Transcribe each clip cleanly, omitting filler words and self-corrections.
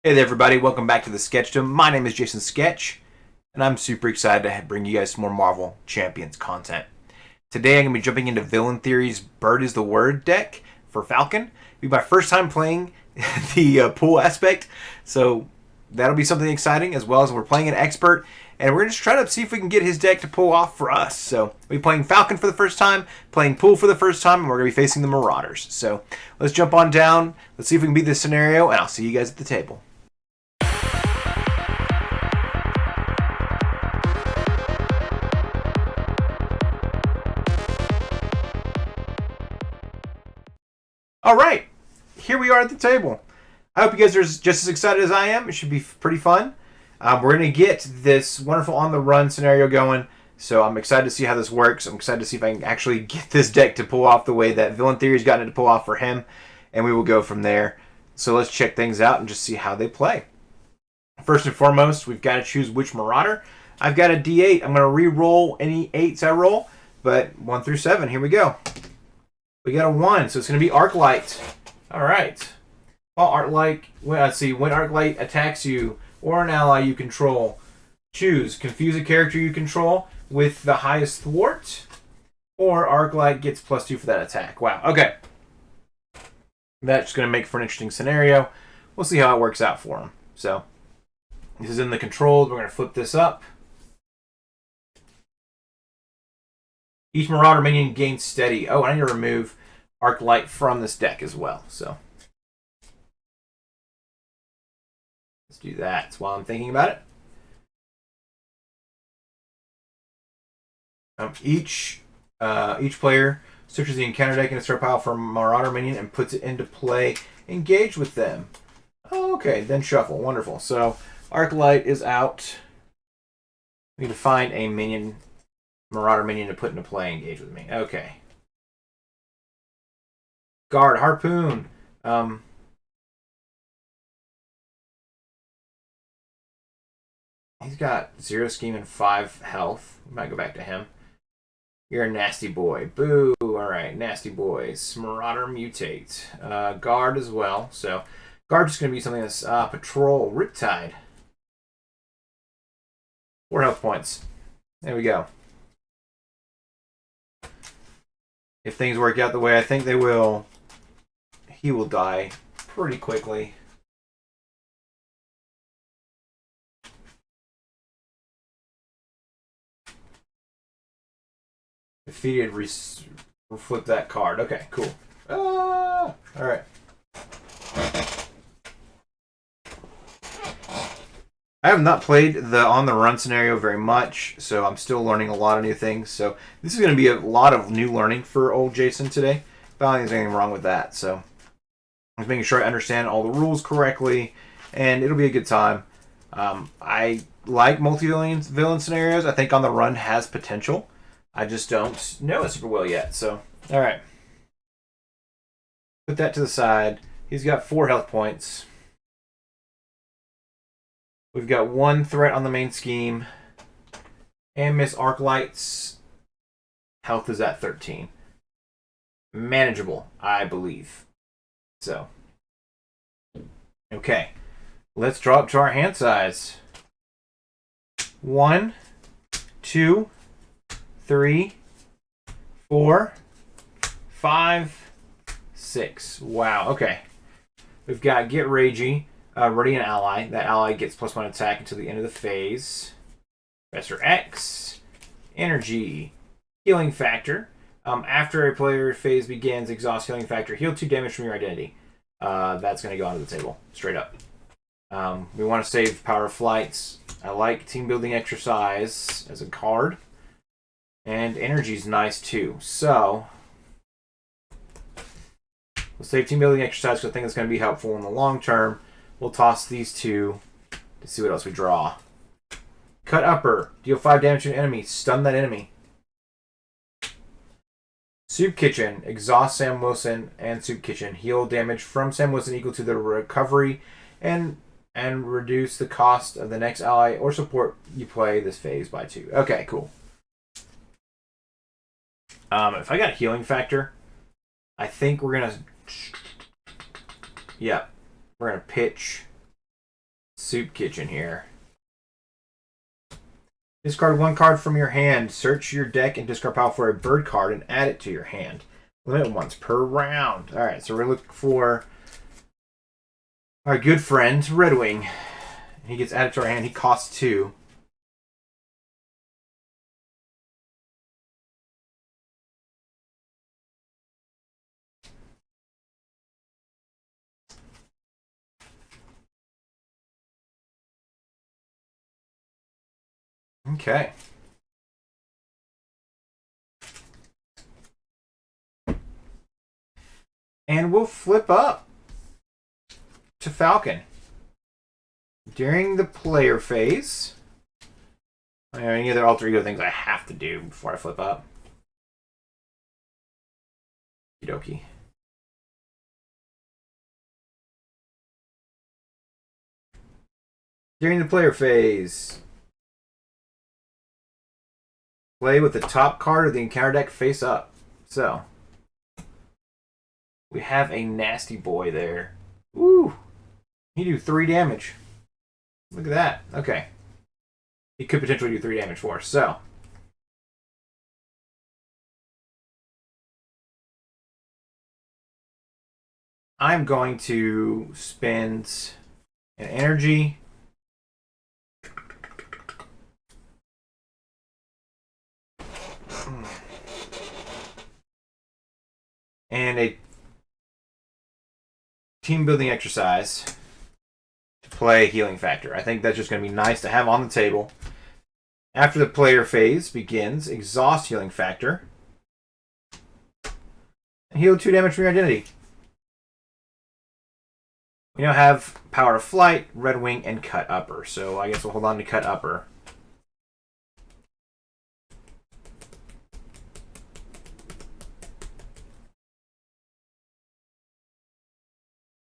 Hey there, everybody. Welcome back to the Sketchdom. My name is Jason Sketch, and I'm super excited to bring you guys some more Marvel Champions content. Today, I'm going to be jumping into Villain Theory's Bird is the Word deck for Falcon. It'll be my first time playing the pool aspect, so that'll be something exciting, as well as we're playing an expert, and we're just trying to see if we can get his deck to pull off for us. So we'll be playing Falcon for the first time, playing pool for the first time, and we're going to be facing the Marauders. So let's jump on down. Let's see if we can beat this scenario, and I'll see you guys at the table. All right, here we are at the table. I hope you guys are just as excited as I am. It should be pretty fun. We're going to get this wonderful on-the-run scenario going, so I'm excited to see how this works. I'm excited to see if I can actually get this deck to pull off the way that Villain Theory's gotten it to pull off for him, and we will go from there. So let's check things out and just see how they play. First and foremost, we've got to choose which Marauder. I've got a D8. I'm going to re-roll any 8s I roll, but 1 through 7. Here we go. We got a 1, so it's going to be Arclight. All right. Well, Arclight, let's see. When Arclight attacks you or an ally you control, choose confuse a character you control with the highest thwart, or Arclight gets +2 for that attack. Wow. Okay. That's going to make for an interesting scenario. We'll see how it works out for him. So, this is in the controlled. We're going to flip this up. Each Marauder minion gains steady. Oh, I need to remove Arclight from this deck as well. So let's do that while I'm thinking about it. Each player searches the encounter deck in a start pile for a Marauder minion and puts it into play. Engage with them. Oh, okay, then shuffle. Wonderful. So Arclight is out. We need to find a minion. Marauder minion to put into play. Engage with me. Okay. Guard. Harpoon. He's got 0 scheme and 5 health. We might go back to him. You're a nasty boy. Boo. Alright, nasty boys. Marauder mutate. Guard as well. So, guard is going to be something that's patrol. Riptide. 4 health points. There we go. If things work out the way I think they will, he will die pretty quickly. Defeated, flip that card. Okay, cool. Alright. I have not played the on-the-run scenario very much, so I'm still learning a lot of new things. So this is going to be a lot of new learning for old Jason today. I don't think there's anything wrong with that. So I'm making sure I understand all the rules correctly, and it'll be a good time. I like multi-villain scenarios. I think on the run has potential. I just don't know it super well yet. So, all right. Put that to the side. He's got 4 health points. We've got 1 threat on the main scheme. And Miss Arclight's health is at 13. Manageable, I believe. So, okay. Let's draw up to our hand size. 1, 2, 3, 4, 5, 6. Wow, okay. We've got Get Ragey. Ready an ally. That ally gets +1 attack until the end of the phase. Professor X. Energy. Healing Factor. After a player phase begins, exhaust Healing Factor. Heal 2 damage from your identity. That's going to go onto the table. Straight up. We want to save Power of Flights. I like Team Building Exercise as a card. And Energy's nice too. So, we'll save Team Building Exercise because I think it's going to be helpful in the long term. We'll toss these 2 to see what else we draw. Cut Upper. Deal 5 damage to an enemy. Stun that enemy. Soup Kitchen. Exhaust Sam Wilson and Soup Kitchen. Heal damage from Sam Wilson equal to the recovery and reduce the cost of the next ally or support you play this phase by 2. Okay, cool. If I got a Healing Factor, I think we're going to... Yeah. We're going to pitch soup kitchen here. Discard one card from your hand. Search your deck and discard pile for a bird card and add it to your hand. Limit once per round. Alright, so we're looking for our good friend, Red Wing. He gets added to our hand. He costs 2. Okay. And we'll flip up to Falcon. During the player phase, any other alter ego things I have to do before I flip up? Okie dokie. During the player phase, play with the top card of the encounter deck face up. So, we have a nasty boy there. Woo! He do 3 damage. Look at that. Okay. He could potentially do 3 damage for us. So, I'm going to spend an energy. And a team building exercise to play Healing Factor. I think that's just going to be nice to have on the table. After the player phase begins, exhaust Healing Factor. And heal 2 damage from your identity. We now have Power of Flight, Red Wing, and Cut Upper. So I guess we'll hold on to Cut Upper.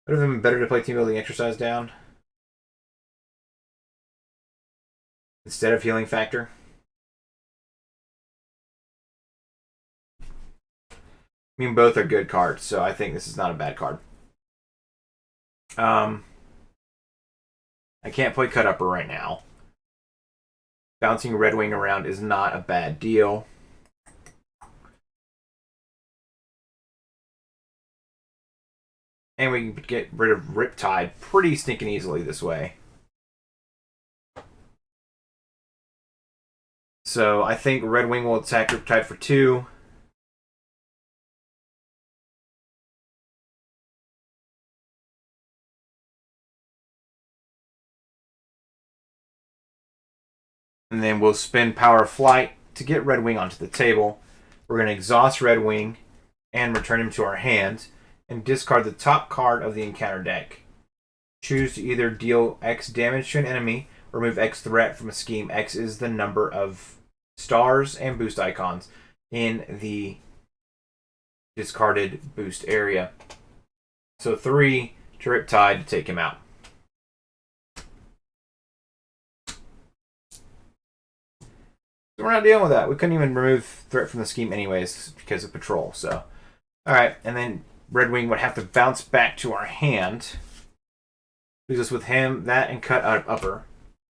Would have been better to play team building exercise down instead of Healing Factor. I mean, both are good cards, so I think this is not a bad card. I can't play Cut Upper right now. Bouncing Red Wing around is not a bad deal. And we can get rid of Riptide pretty stinking easily this way. So I think Red Wing will attack Riptide for 2. And then we'll spend Power of Flight to get Red Wing onto the table. We're going to exhaust Red Wing and return him to our hand. And discard the top card of the encounter deck. Choose to either deal X damage to an enemy or remove X threat from a scheme. X is the number of stars and boost icons in the discarded boost area. So 3 to Riptide to take him out. So we're not dealing with that. We couldn't even remove threat from the scheme anyways because of patrol. So, alright, and then Red Wing would have to bounce back to our hand. Leaves us with him, that, and Cut Upper.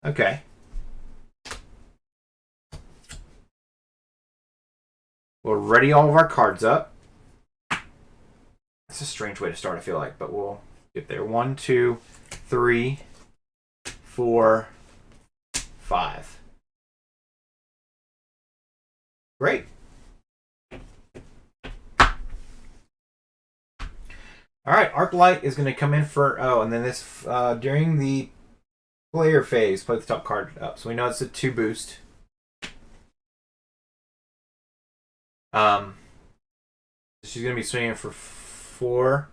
Okay. We'll ready all of our cards up. It's a strange way to start, I feel like, but we'll get there. 1, 2, 3, 4, 5. Great. Alright, Arc Light is going to come in for... Oh, and then this... during the player phase, play the top card up. So we know it's a 2 boost. She's going to be swinging for 4.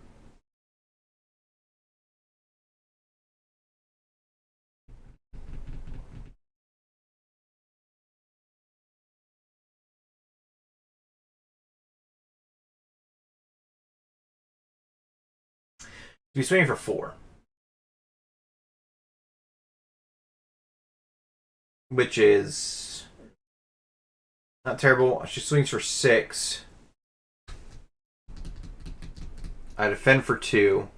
She's swinging for 4. Which is not terrible. She swings for 6. I defend for 2.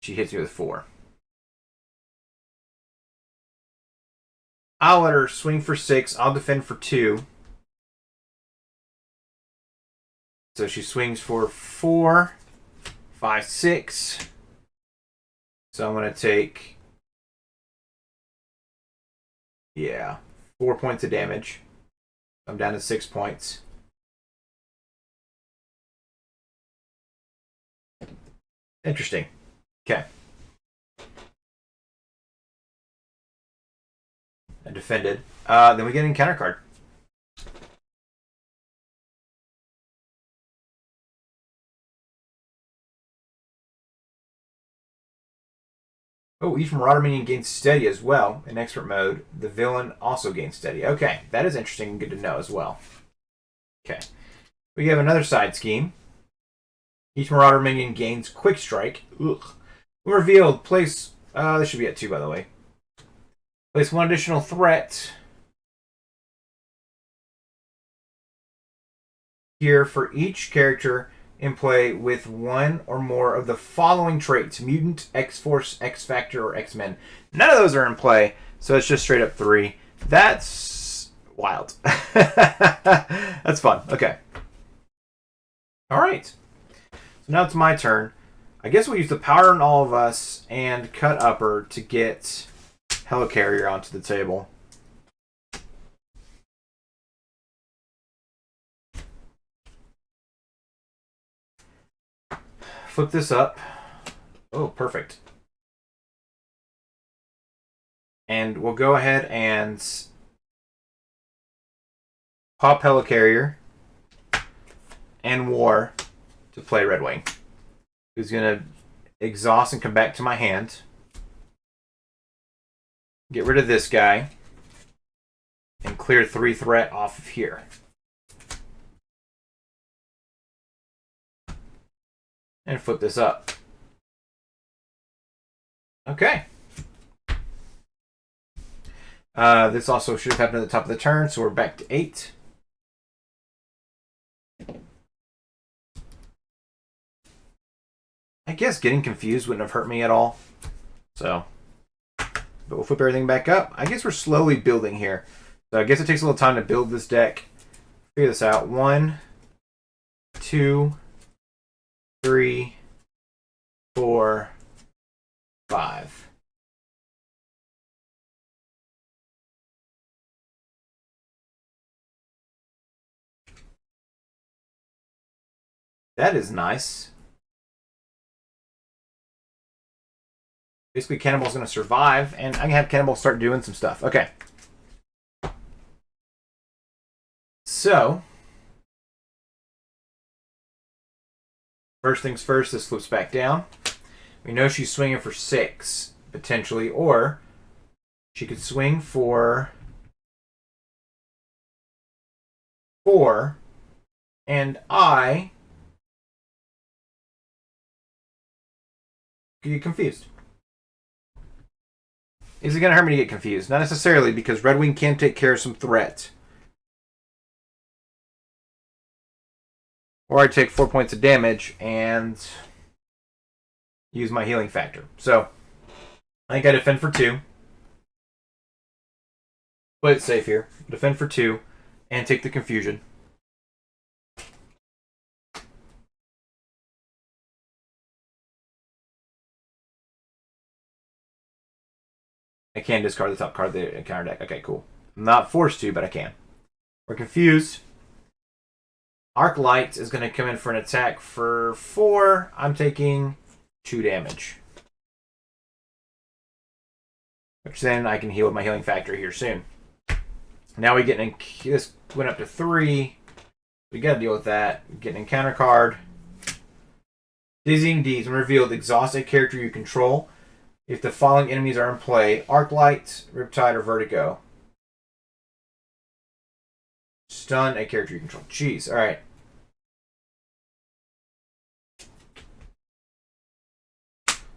She hits me with 4. I'll let her swing for 6. I'll defend for 2. So she swings for 4, 5, 6. So I'm going to take, 4 points of damage. I'm down to 6 points. Interesting. Okay. I defended. Then we get an encounter card. Oh, each Marauder minion gains steady as well. In expert mode, the villain also gains steady. Okay, that is interesting and good to know as well. Okay. We have another side scheme. Each Marauder minion gains quick strike. Ugh. When revealed, place... this should be at 2, by the way. Place 1 additional threat here for each character in play with 1 or more of the following traits: Mutant, X-Force, X-Factor, or X-Men. None of those are in play, so it's just straight up 3. That's wild. That's fun. Okay. Alright. So now it's my turn. I guess we'll use the Power in All of Us and Cut Upper to get Helicarrier onto the table. Flip this up. Oh, perfect. And we'll go ahead and pop Helicarrier and War to play Red Wing, who's going to exhaust and come back to my hand. Get rid of this guy and clear 3 threat off of here. And flip this up. Okay. This also should have happened at the top of the turn, so we're back to 8. I guess getting confused wouldn't have hurt me at all. So, but we'll flip everything back up. I guess we're slowly building here. So I guess it takes a little time to build this deck. Figure this out. 1, 2, 3, 4, 5. That is nice. Basically, Cannonball's going to survive, and I can have Cannonball start doing some stuff. Okay. So, first things first, this flips back down. We know she's swinging for 6, potentially, or she could swing for 4, and I could get confused. Is it going to hurt me to get confused? Not necessarily, because Red Wing can take care of some threat. Or I take 4 points of damage and use my healing factor. So, I think I defend for 2. Play it safe here. Defend for 2 and take the confusion. I can discard the top card of the encounter deck. Okay, cool. I'm not forced to, but I can. We're confused. Arc Light is going to come in for an attack for 4. I'm taking 2 damage. Which then I can heal with my healing factor here soon. Now we get this went up to 3. We got to deal with that. Get an encounter card. Dizzying Deeds. When revealed, exhaust a character you control. If the following enemies are in play: Arclight, Riptide, or Vertigo. Stun a character you control. Jeez, alright.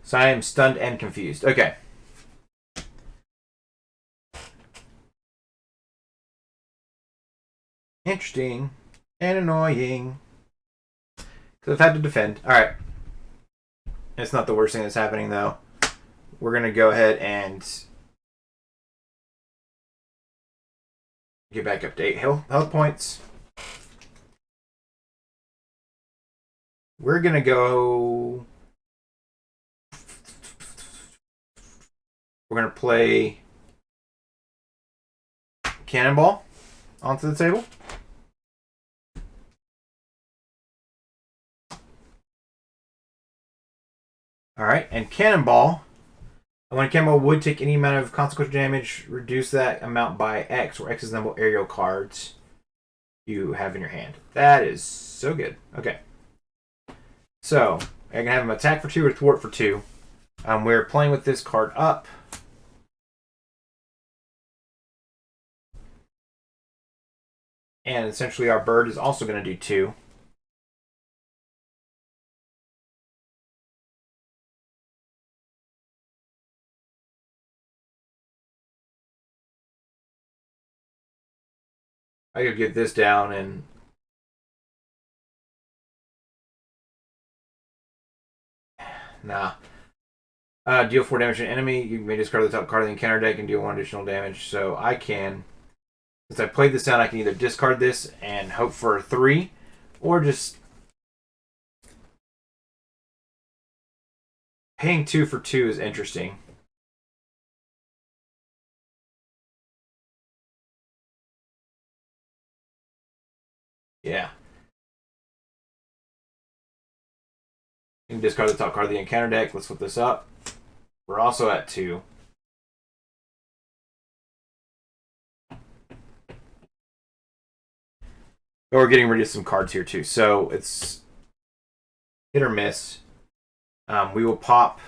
So I am stunned and confused. Okay. Interesting. And annoying. Because I've had to defend. Alright. It's not the worst thing that's happening, though. We're going to go ahead and Get back up to 8 health points. We're going to go... We're going to play Cannonball onto the table. Alright, and Cannonball. When a Cannonball would take any amount of consequential damage, reduce that amount by X, where X is the number of aerial cards you have in your hand. That is so good. Okay. So, I can have him attack for 2 or thwart for 2. We're playing with this card up. And essentially our bird is also going to do 2. I could get this down and... Nah. Deal 4 damage to an enemy. You may discard the top card of the encounter deck and deal 1 additional damage. So I can... Since I played this down, I can either discard this and hope for a 3, or just... Paying 2 for 2 is interesting. Yeah. You can discard the top card of the encounter deck. Let's flip this up. We're also at 2. But we're getting rid of some cards here too. So it's hit or miss. We will pop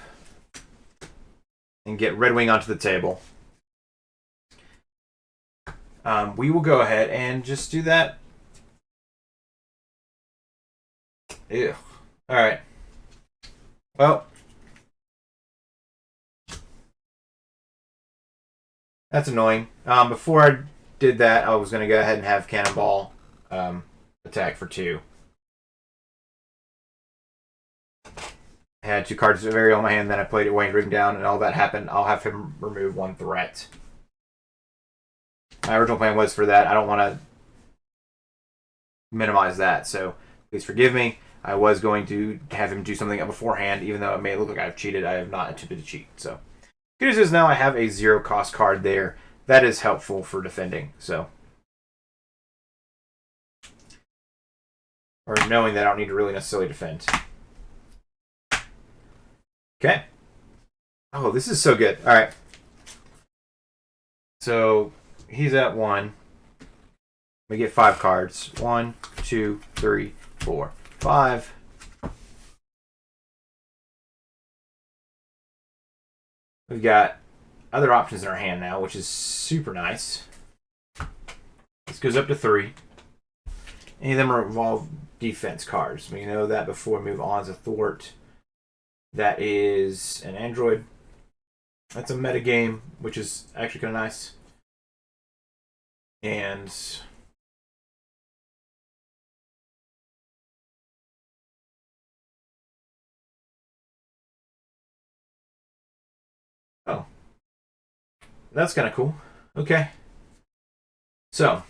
and get Red Wing onto the table. We will go ahead and just do that. Ew. Alright. Well. That's annoying. Before I did that, I was going to go ahead and have Cannonball attack for 2. I had 2 cards of Ariel in my hand, then I played it Wayne Ring down, and all that happened. I'll have him remove 1 threat. My original plan was for that. I don't want to minimize that, so please forgive me. I was going to have him do something beforehand, even though it may look like I've cheated. I have not attempted to cheat. So, good news is now I have a 0-cost card there. That is helpful for defending. So, or knowing that I don't need to really necessarily defend. Okay. Oh, this is so good. All right. So he's at 1. We get 5 cards. 1, 2, 3, 4, 5. We've got other options in our hand now, which is super nice. This goes up to 3. Any of them are involved defense cards. We know that before we move on to thwart. That is an android. That's a metagame, which is actually kind of nice. And oh, that's kind of cool. Okay, so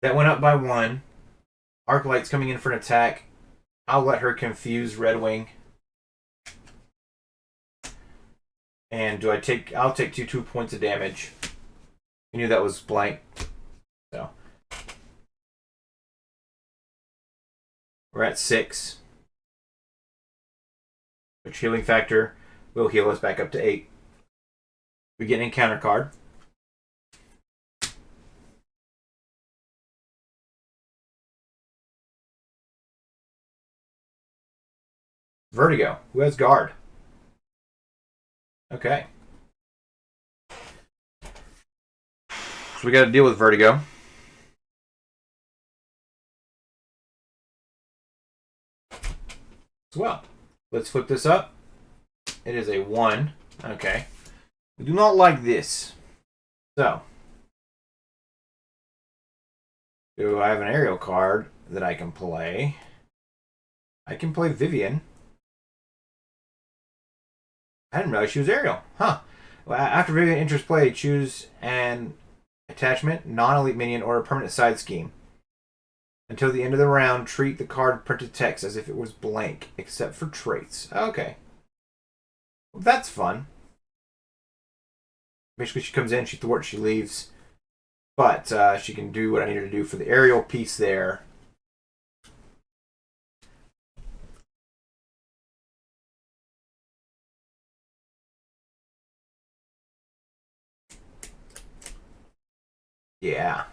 that went up by 1. Arclight's coming in for an attack. I'll let her confuse Red Wing. And I'll take 2 points of damage. I knew that was blank. So we're at 6. Which healing factor will heal us back up to 8. We get an encounter card. Vertigo. Who has guard? Okay. So we got to deal with Vertigo. As well. Let's flip this up. It is a 1. Okay. We do not like this. So. Do I have an aerial card that I can play? I can play Vivian. I didn't realize she was aerial. Huh. After Vivian enters play, choose an attachment, non-elite minion, or a permanent side scheme. Until the end of the round, treat the card printed text as if it was blank, except for traits. Okay. Well, that's fun. Basically, she comes in, she thwarts, she leaves. But she can do what I need her to do for the aerial piece there. Yeah.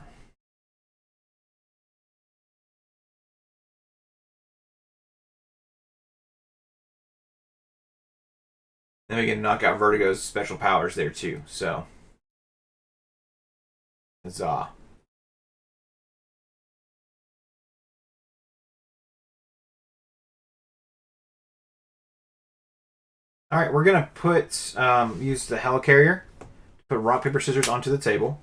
Then we can knock out Vertigo's special powers there too. So, huzzah. All right, we're gonna put use the helicarrier to put rock paper scissors onto the table.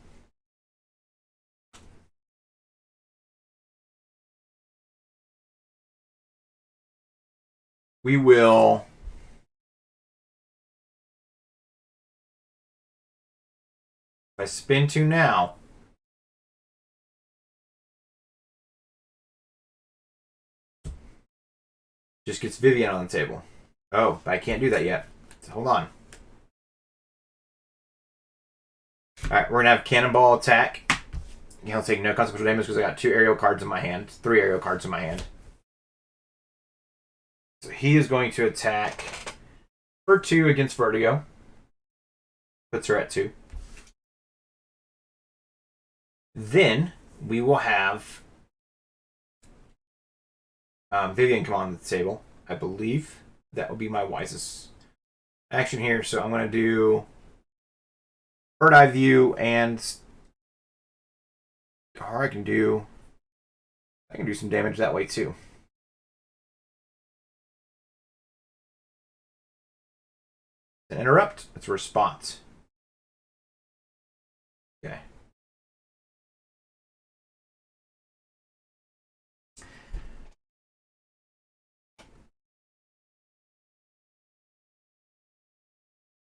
We will. If I spin 2 now, just gets Vivian on the table. Oh, I can't do that yet. So hold on. Alright, we're going to have Cannonball attack. He'll take no consequential damage because I got 2 aerial cards in my hand. 3 aerial cards in my hand. So he is going to attack for 2 against Vertigo. Puts her at 2. Then we will have Vivian come on the table. I believe that will be my wisest action here. So I'm going to do Bird Eye View, and or I can do some damage that way too. An interrupt. It's a response. Okay.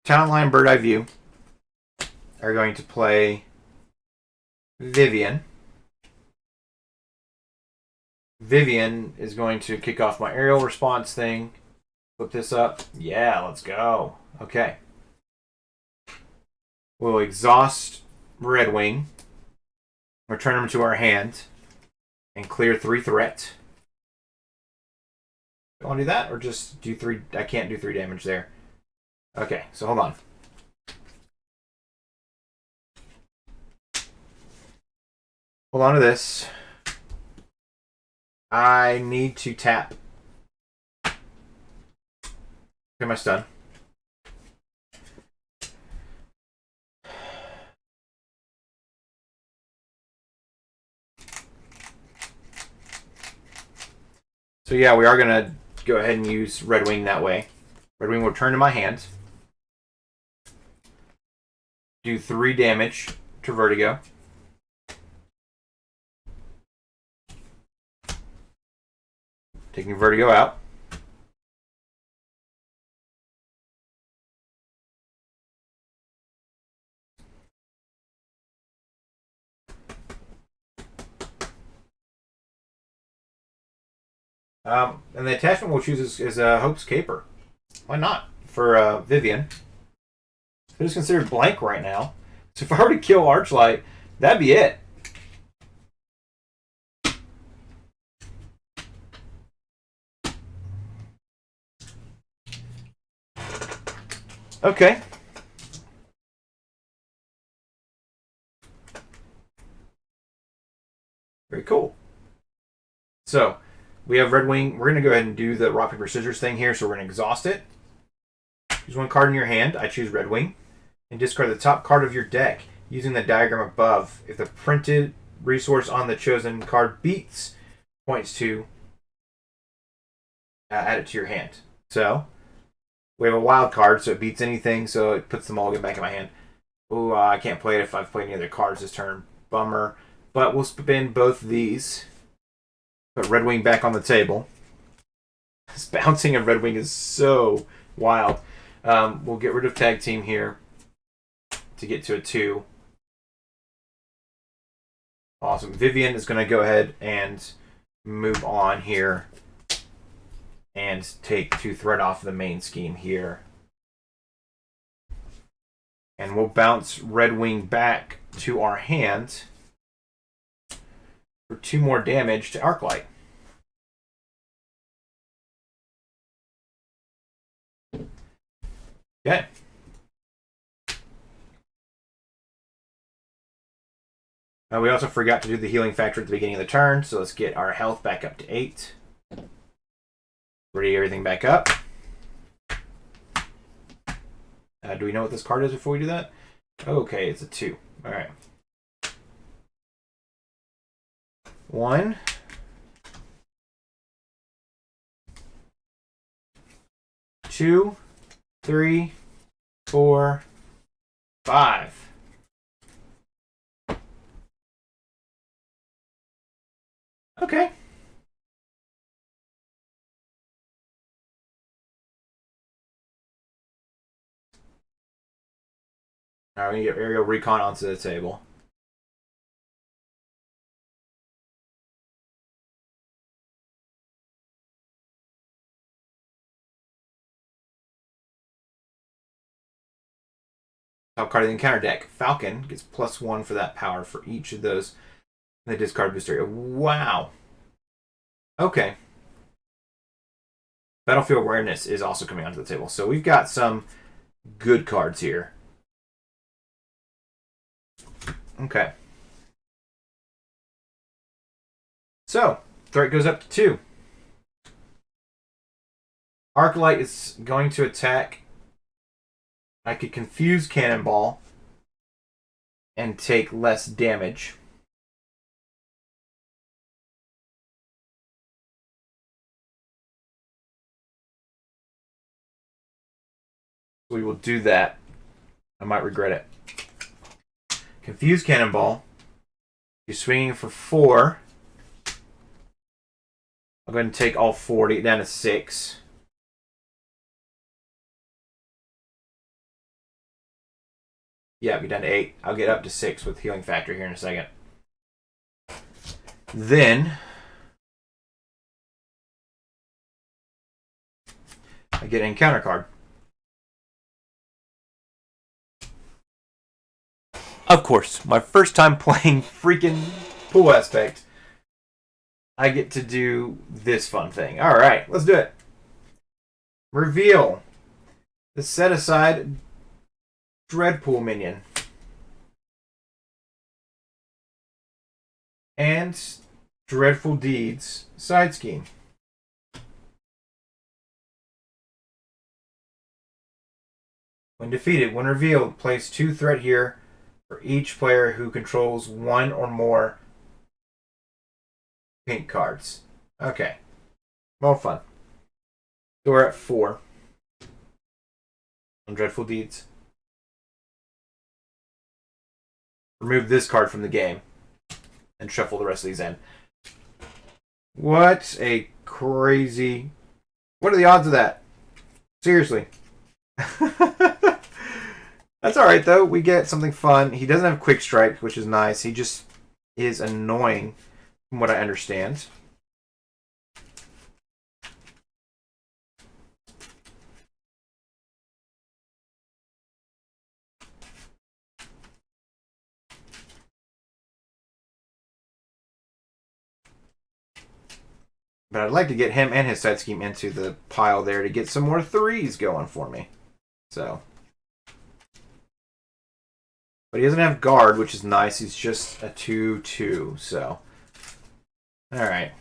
Talent Line, Bird Eye View are going to play Vivian. Vivian is going to kick off my aerial response thing. Flip this up. Yeah, let's go. Okay. We'll exhaust Red Wing. Return him to our hand. And clear 3 threat. Do I want to do that? Or just do 3? I can't do 3 damage there. Okay, so hold on. Hold on to this. I need to tap. Get my stun. So yeah, we are going to go ahead and use Red Wing that way. Red Wing will return to my hand. Do 3 damage to Vertigo. Taking Vertigo out. And the attachment we'll choose is Hope's Caper. Why not? For Vivian. It is considered blank right now. So if I were to kill Archlight, that'd be it. Okay. Very cool. So, we have Red Wing. We're going to go ahead and do the rock, paper, scissors thing here. So we're going to exhaust it. Choose 1 card in your hand. I choose Red Wing. And discard the top card of your deck using the diagram above. If the printed resource on the chosen card beats, points to add it to your hand. So, we have a wild card, so it beats anything, so it puts them all back in my hand. Ooh, I can't play it if I've played any other cards this turn. Bummer. But we'll spin both of these. Put Red Wing back on the table. This bouncing of Red Wing is so wild. We'll get rid of Tag Team here. to get to a 2. Awesome. Vivian is going to go ahead and move on here and take 2 threat off the main scheme here. And we'll bounce Red Wing back to our hand for 2 more damage to Arclight. Okay. We also forgot to do the healing factor at the beginning of the turn, so let's get our health back up to 8. Ready everything back up. Do we know what this card is before we do that? Okay, it's a 2. All right. 1. 2, 3, 4, 5. Okay. All right, we get aerial recon onto the table. Top card of the encounter deck. Falcon gets +1 for that power for each of those in the discard booster area. Wow. Okay. Battlefield Awareness is also coming onto the table. So we've got some good cards here. Okay. So, threat goes up to 2. Arclight is going to attack. I could confuse Cannonball and take less damage. We will do that. I might regret it. Confuse Cannonball. You're swinging for 4. I'm going to take all 4 to get down to 6. Yeah, get down to 8. I'll get up to 6 with Healing Factor here in a second. Then I get an encounter card. Of course, my first time playing freaking Pool Aspect, I get to do this fun thing. All right, let's do it. Reveal the set aside Dreadpool minion. And Dreadful Deeds side scheme. When defeated, when revealed, place 2 threat here for each player who controls 1 or more pink cards. Okay. More fun. So we're at 4 on Dreadful Deeds. Remove this card from the game and shuffle the rest of these in. What a crazy... What are the odds of that? Seriously. That's alright, though. We get something fun. He doesn't have Quick Strike, which is nice. He just is annoying, from what I understand. But I'd like to get him and his side scheme into the pile there to get some more 3s going for me. So... But he doesn't have guard, which is nice. He's just a 2/2, so... Alright.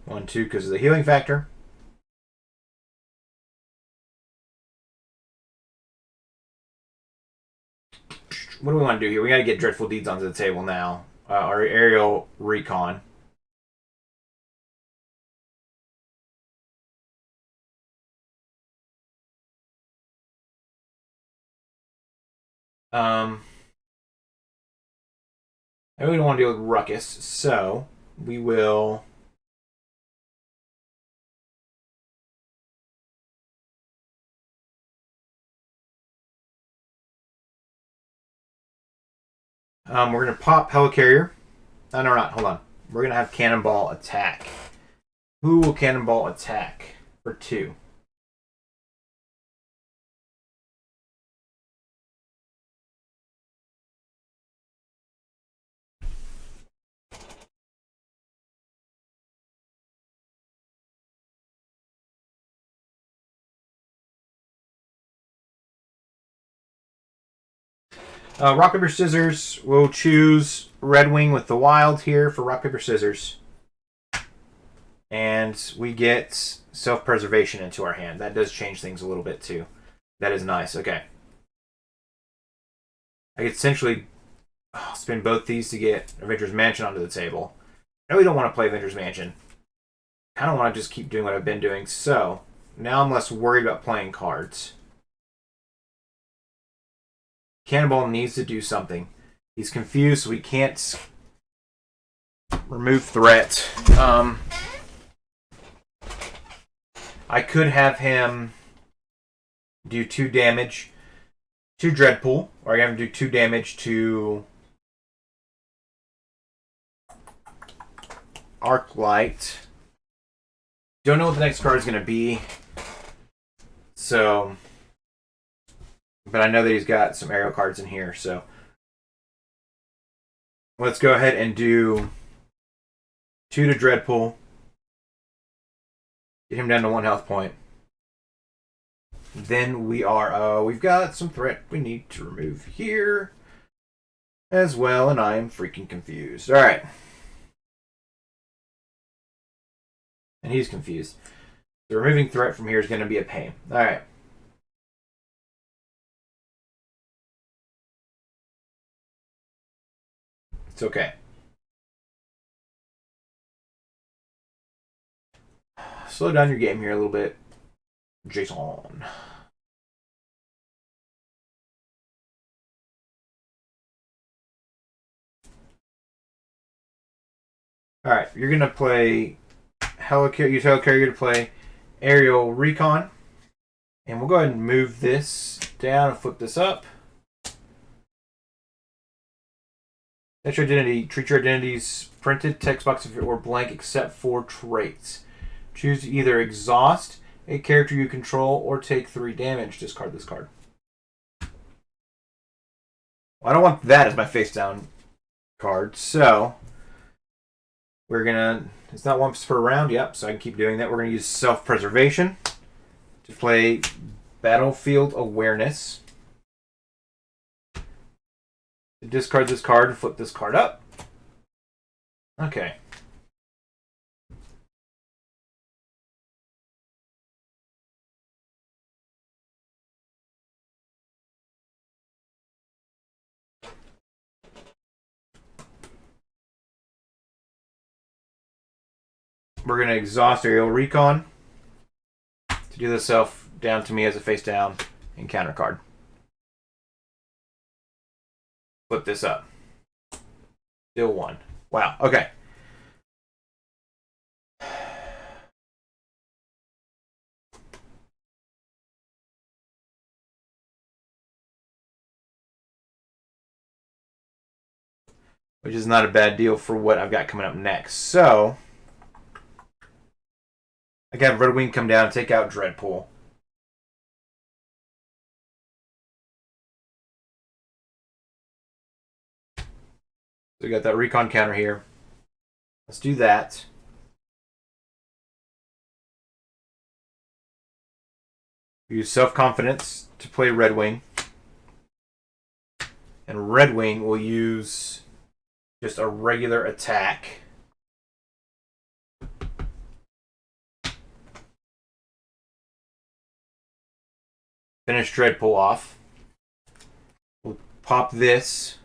One, 2, because of the healing factor. What do we want to do here? We got to get Dreadful Deeds onto the table now. Our aerial recon. I really don't want to deal with Ruckus, so we will We're going to pop Helicarrier. Oh, no, we're not. Hold on. We're going to have Cannonball attack. Who will Cannonball attack for 2? Rock, paper, scissors. We'll choose Red Wing with the wild here for rock, paper, scissors. And we get self-preservation into our hand. That does change things a little bit too. That is nice. Okay. I could essentially spin both these to get Avengers Mansion onto the table. I really don't want to play Avengers Mansion. I kind of want to just keep doing what I've been doing. So now I'm less worried about playing cards. Cannonball needs to do something. He's confused, so we can't remove threat. I could have him do 2 damage to Dreadpool, or I can have him do 2 damage to Arclight. Don't know what the next card is going to be. So, but I know that he's got some aerial cards in here, so let's go ahead and do 2 to Dreadpool. Get him down to 1 health point. Then we are, we've got some threat we need to remove here as well, and I am freaking confused. All right. And he's confused. So removing threat from here is going to be a pain. All right. It's okay. Slow down your game here a little bit, Jason. Alright, you're going to play Helicarrier to play Aerial Recon. And we'll go ahead and move this down and flip this up. That's your identity. Treat your identities printed text box if it were blank except for traits. Choose to either exhaust a character you control or take 3 damage. Discard this card. Well, I don't want that as my face down card, so we're gonna. It's not once per round, yep, so I can keep doing that. We're gonna use self-preservation to play Battlefield Awareness. Discard this card and flip this card up. Okay. We're going to exhaust Aerial Recon to do this self down to me as a face down encounter card. Flip this up. Still 1. Wow. Okay. Which is not a bad deal for what I've got coming up next. So I got Red Wing come down and take out Dreadpool. So we got that recon counter here. Let's do that. Use self-confidence to play Red Wing. And Red Wing will use just a regular attack. Finish Dreadpool off. We'll pop this.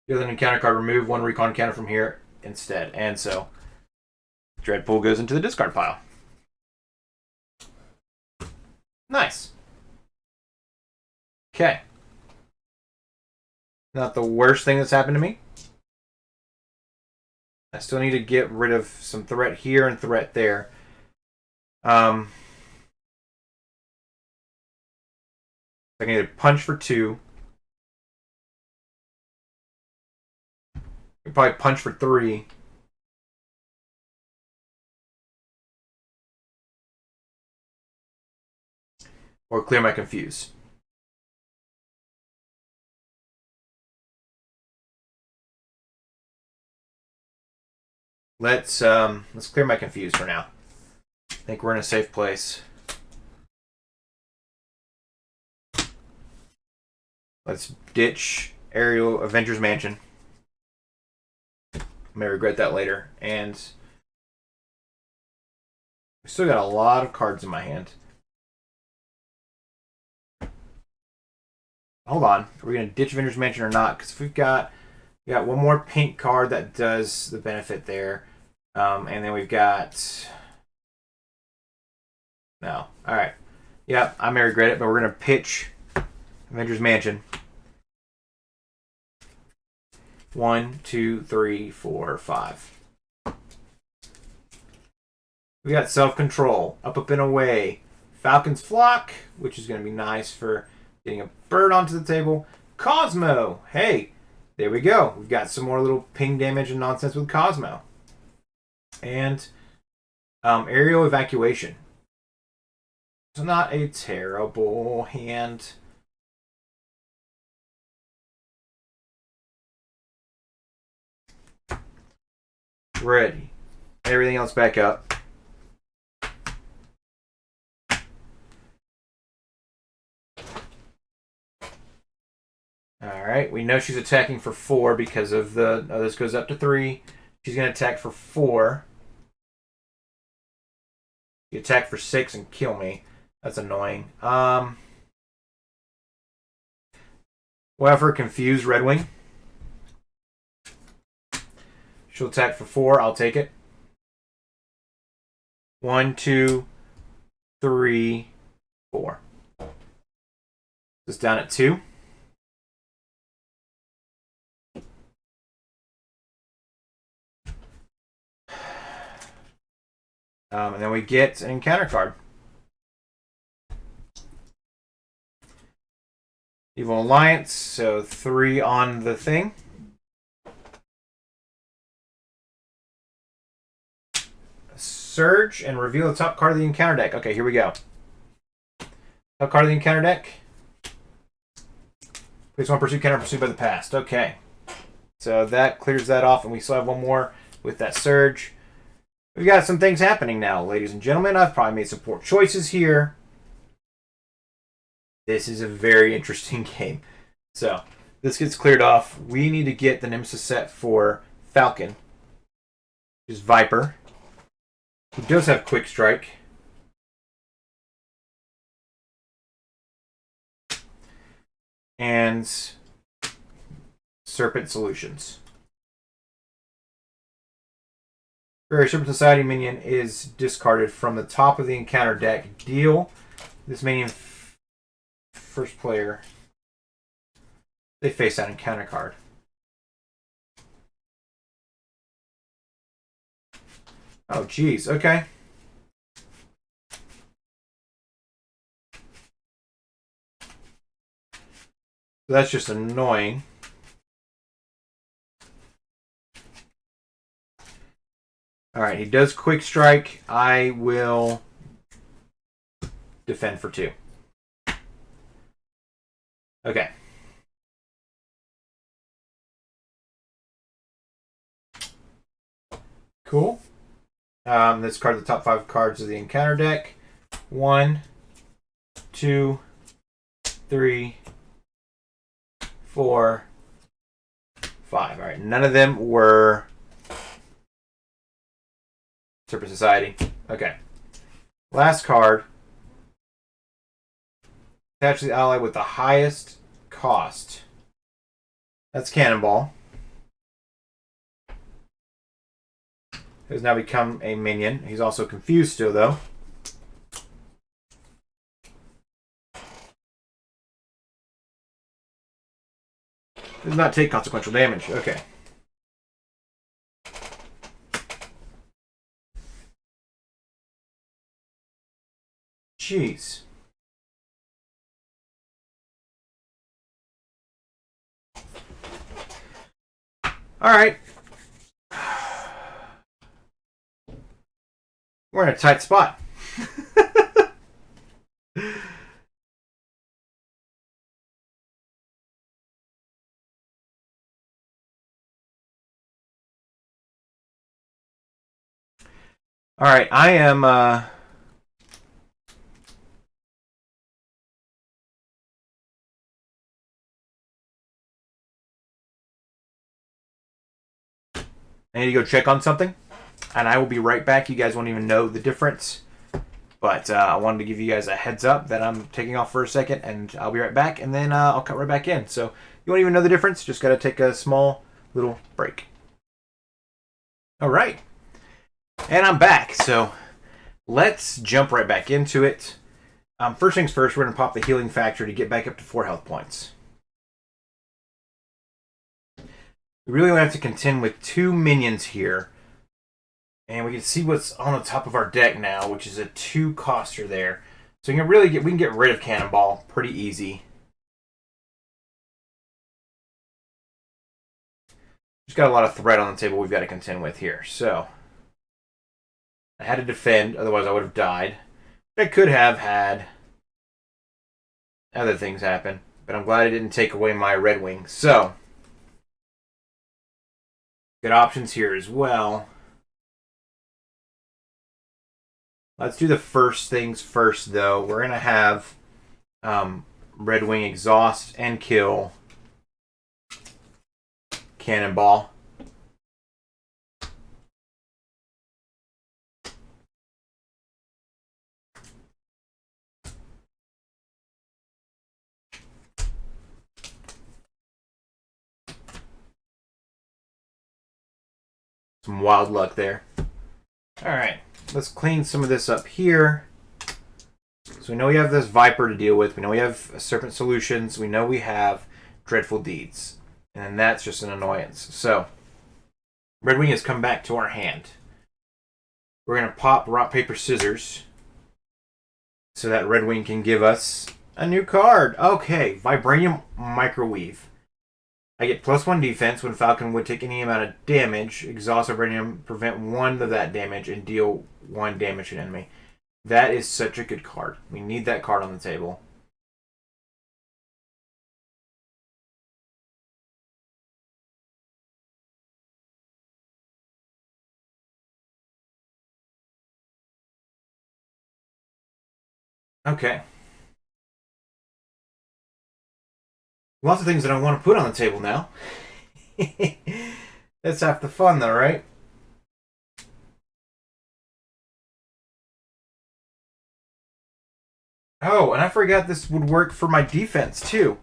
The other encounter card, remove 1 recon counter from here instead. And so Dreadpool goes into the discard pile. Nice. Okay. Not the worst thing that's happened to me. I still need to get rid of some threat here and threat there. I can either punch for 2 Could probably punch for 3. Or clear my confuse. Let's clear my confuse for now. I think we're in a safe place. Let's ditch Aerial Avengers Mansion. I may regret that later. And we still got a lot of cards in my hand. Hold on. Are we going to ditch Avengers Mansion or not? Because if we got one more pink card that does the benefit there. And then we've got... No. Alright. Yeah, I may regret it, but we're going to pitch Avengers Mansion. 1, 2, 3, 4, 5. We got Self-Control. Up, and away. Falcon's Flock, which is going to be nice for getting a bird onto the table. Cosmo. Hey, there we go. We've got some more little ping damage and nonsense with Cosmo. And Aerial Evacuation. It's not a terrible hand. Ready. Everything else back up. Alright, we know she's attacking for 4 because of the... Oh, this goes up to 3. She's going to attack for 4. She attack for 6 and kill me. That's annoying. We'll have her confuse Red Wing. She'll attack for 4. I'll take it. 1, 2, 3, 4. This down at 2. And then we get an encounter card. Evil Alliance, so 3 on the thing. Surge and reveal the top card of the encounter deck. Okay, here we go. Top card of the encounter deck. Place 1 pursuit counter pursued by the past. Okay. So that clears that off, and we still have one more with that Surge. We've got some things happening now, ladies and gentlemen. I've probably made some poor choices here. This is a very interesting game. So, this gets cleared off. We need to get the Nemesis set for Falcon, which is Viper, who does have Quick Strike. And Serpent Solutions. Very Serpent Society minion is discarded from the top of the encounter deck. Deal this minion first player. They face that encounter card. Oh, geez. Okay. So that's just annoying. Alright, he does Quick Strike. I will defend for 2. Okay. Cool. Let's card the top 5 cards of the encounter deck. 1, 2, 3, 4, 5. Alright, none of them were Serpent Society. Okay. Last card. Attach the ally with the highest cost. That's Cannonball. Has now become a minion. He's also confused still, though. Does not take consequential damage. Okay. Jeez. Alright. We're in a tight spot. All right, I am. I need to go check on something, and I will be right back. You guys won't even know the difference, but I wanted to give you guys a heads up that I'm taking off for a second, and I'll be right back, and then I'll cut right back in. So you won't even know the difference. Just got to take a small little break. All right, and I'm back. So let's jump right back into it. First things first, we're going to pop the healing factor to get back up to 4 health points. We really have to contend with 2 minions here. And we can see what's on the top of our deck now, which is a 2-coster there. So we can get rid of Cannonball pretty easy. Just got a lot of threat on the table we've got to contend with here. So I had to defend, otherwise I would have died. I could have had other things happen, but I'm glad it didn't take away my Red Wing. So good options here as well. Let's do the first things first, though. We're going to have Red Wing exhaust and kill Cannonball. Some wild luck there. All right. Let's clean some of this up here. So we know we have this Viper to deal with. We know we have Serpent Solutions. We know we have Dreadful Deeds. And that's just an annoyance. So Red Wing has come back to our hand. We're going to pop Rock, Paper, Scissors so that Red Wing can give us a new card. Okay, Vibranium Microwave. I get +1 defense when Falcon would take any amount of damage. Exhaust Vibranium, prevent 1 of that damage, and deal 1 damage to an enemy. That is such a good card. We need that card on the table. Okay. Lots of things that I want to put on the table now. That's half the fun, though, right? Oh, and I forgot this would work for my defense, too.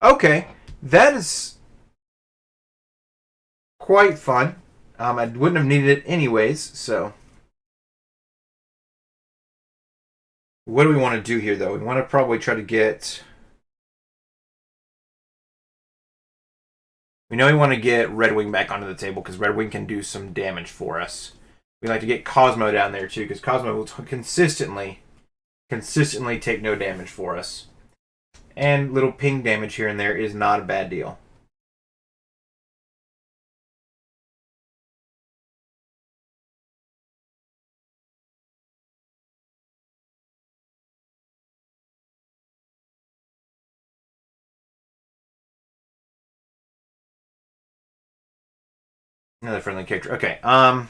Okay. That is quite fun. I wouldn't have needed it anyways, so. What do we want to do here, though? We want to probably try to get... We know we want to get Red Wing back onto the table because Red Wing can do some damage for us. We like to get Cosmo down there too because Cosmo will consistently take no damage for us. And little ping damage here and there is not a bad deal. Another friendly character. Okay, I'm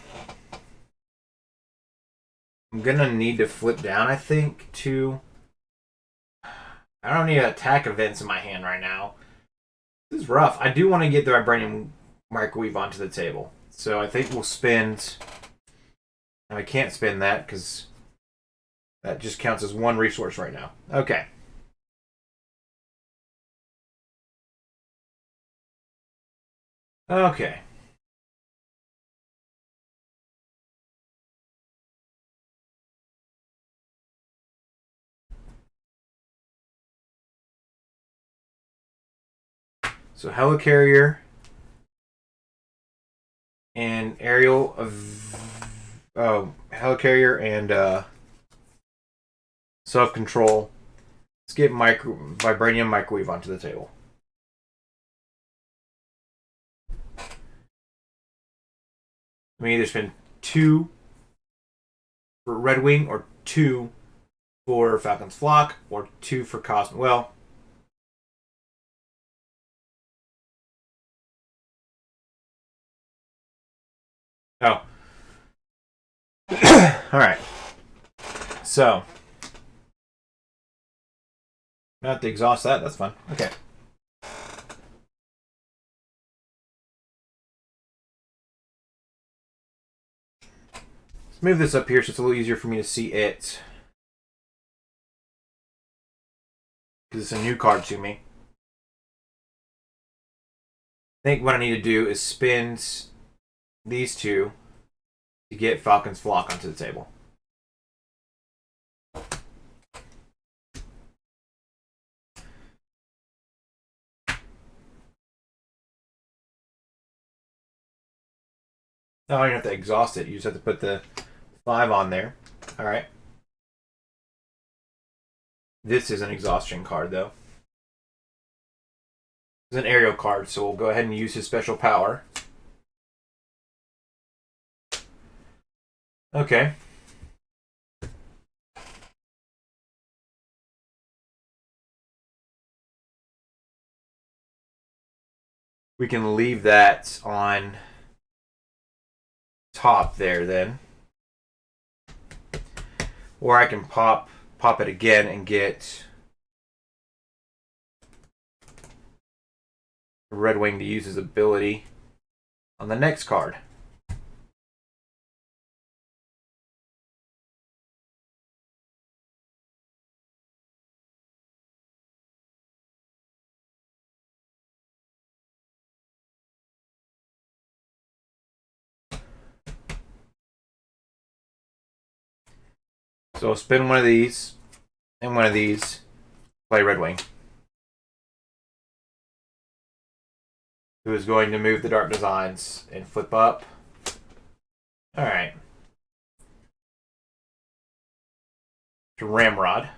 gonna need to flip down, I think, to... I don't need attack events in my hand right now. This is rough. I do want to get the Vibranium Microwave onto the table. So I think we'll spend... Now I can't spend that because that just counts as 1 resource right now. Okay. Okay. So Helicarrier and Aerial of Helicarrier and Self-Control. Let's get Vibranium Microwave onto the table. We either spend 2 for Red Wing, or 2 for Falcon's Flock, or 2 for Cosmo. Well, oh. All right. So, I have to exhaust that. That's fine. Okay. Let's move this up here so it's a little easier for me to see it. Because it's a new card to me. I think what I need to do is spend these 2 to get Falcon's Flock onto the table. Oh, you don't have to exhaust it. You just have to put the 5 on there. All right. This is an exhaustion card, though. It's an aerial card, so we'll go ahead and use his special power. Okay. We can leave that on top there then. Or I can pop it again and get Red Wing to use his ability on the next card. So I'll spin one of these and one of these, play Red Wing, who is going to move the Dark Designs and flip up. Alright. To Ramrod.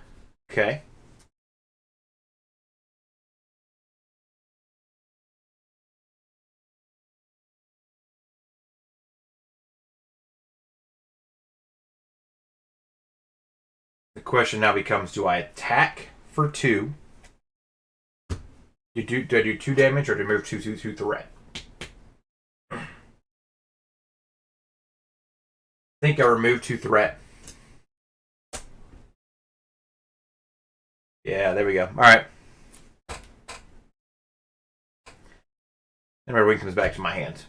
Okay. The question now becomes, do I attack for 2? Do I do 2 damage, or do I move 2 threat? I think I remove 2 threat. Yeah, there we go. Alright. And Red Wing comes back to my hand.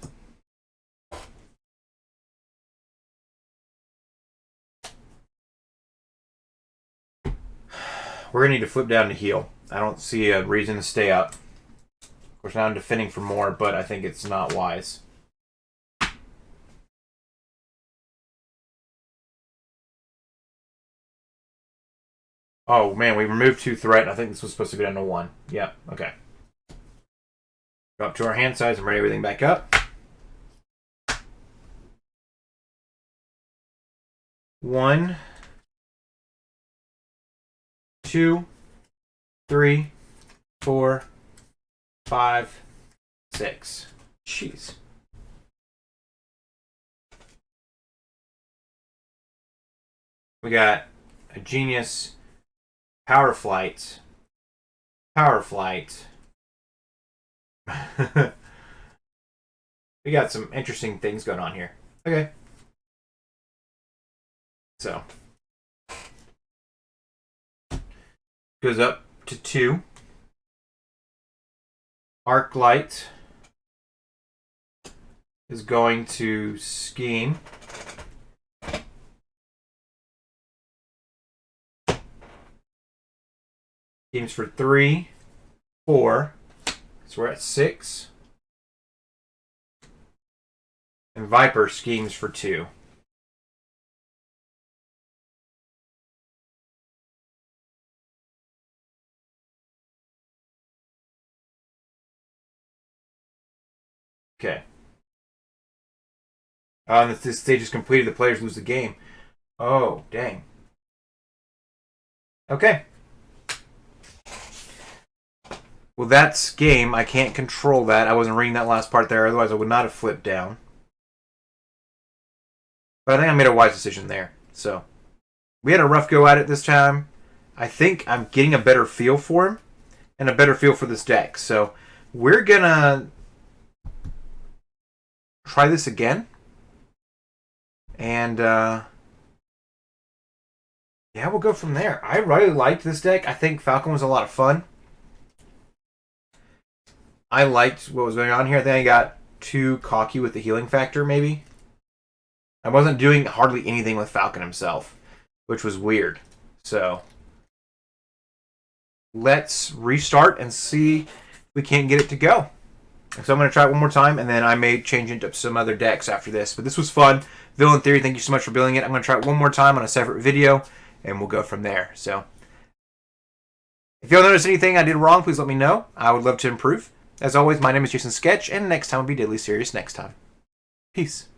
We're going to need to flip down to heal. I don't see a reason to stay up. Of course, now I'm defending for more, but I think it's not wise. Oh, man, we removed 2 threat. I think this was supposed to be down to 1. Yep, okay. Go up to our hand size and ready everything back up. 1, 2, 3, 4, 5, 6. Jeez. We got a Genius, Power Flight. We got some interesting things going on here. Okay. So. Goes up to 2. Arc Light is going to scheme. Schemes for 3, 4. So we're at 6. And Viper schemes for 2. Okay. And this stage is completed. The players lose the game. Oh, dang. Okay. Well, that's game. I can't control that. I wasn't reading that last part there. Otherwise, I would not have flipped down. But I think I made a wise decision there. So we had a rough go at it this time. I think I'm getting a better feel for him and a better feel for this deck. So we're going to try this again. And yeah, we'll go from there. I really liked this deck. I think Falcon was a lot of fun. I liked what was going on here. Then I got too cocky with the healing factor, maybe. I wasn't doing hardly anything with Falcon himself, which was weird. So let's restart and see if we can't get it to go. So I'm going to try it one more time, and then I may change into some other decks after this. But this was fun. Villain Theory, thank you so much for building it. I'm going to try it one more time on a separate video, and we'll go from there. So if y'all notice anything I did wrong, please let me know. I would love to improve. As always, my name is Jason Sketch, and next time will be Deadly Serious next time. Peace.